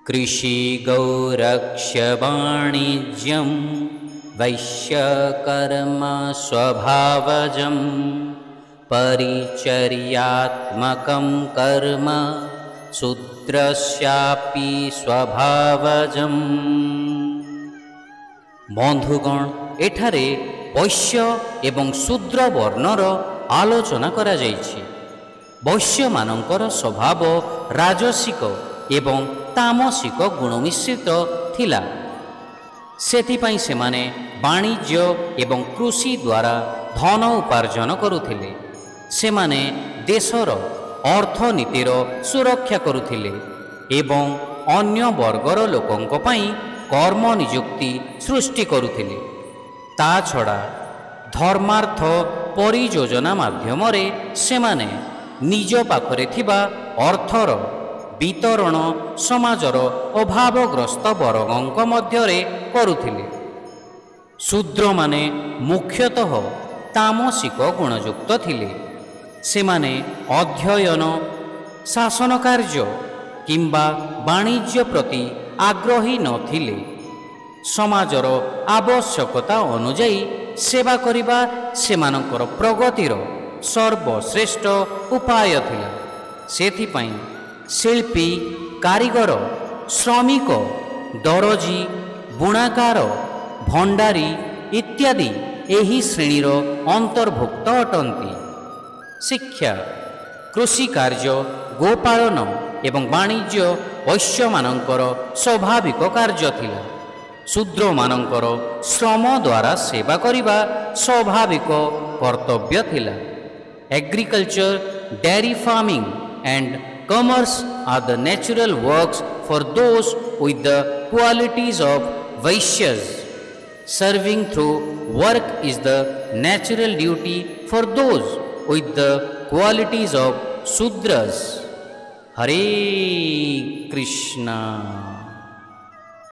कृषि गौरक्ष्य वाणिज्यं वैश्यकर्म स्वभावजं परिचर्यात्मकं कर्म शूद्रस्यापि स्वभावजम्। बंधुगण, एठारे वैश्य एवं शूद्र वर्णर आलोचना करा जायछि। वैश्य मानकर स्वभाव राजसिक एवं तामसिक गुण मिश्रित थिला। सेथिपाई सेमाने वाणिज्य एवं कृषि द्वारा धन उपार्जन करुथिले। सेमाने देशर अर्थनीतिर सुरक्षा करुथिले एवं अन्य वर्गर लोकंक पई कर्म नियुक्ति सृष्टि करुथिले। ता छड़ा धर्मार्थ परियोजना माध्यमरे सेमाने निज पाखरे थिबा अर्थर वितरण समाजर अभावग्रस्त वर्गंक मध्यरे करुथिले। शूद्र माने मुख्यतः तामसिक गुणयुक्त थिले। सेमाने अध्ययन, शासन कार्य किंबा वाणिज्य प्रति आग्रही नथिले। समाजर आवश्यकता अनुजाई सेवा करिबा सेमानकर प्रगतिर सर्वश्रेष्ठ उपाय थिला। सेथिपाई शिल्पी, कारीगर, श्रमिक, दरजी, बुणाकार, भंडारी इत्यादि एही श्रेणीर अंतर्भुक्त अटंती। शिक्षा, कृषि कार्य, गोपालन एवं वाणिज्य वैश्य मानकर स्वाभाविक कार्य थिला। शूद्र मानकर श्रम द्वारा सेवा करिबा स्वाभाविक कर्तव्य थिला। Agriculture, dairy farming and commerce are the natural works for those with the qualities of Vaishyas. Serving through work is the natural duty for those with the qualities of Shudras. Hare Krishna.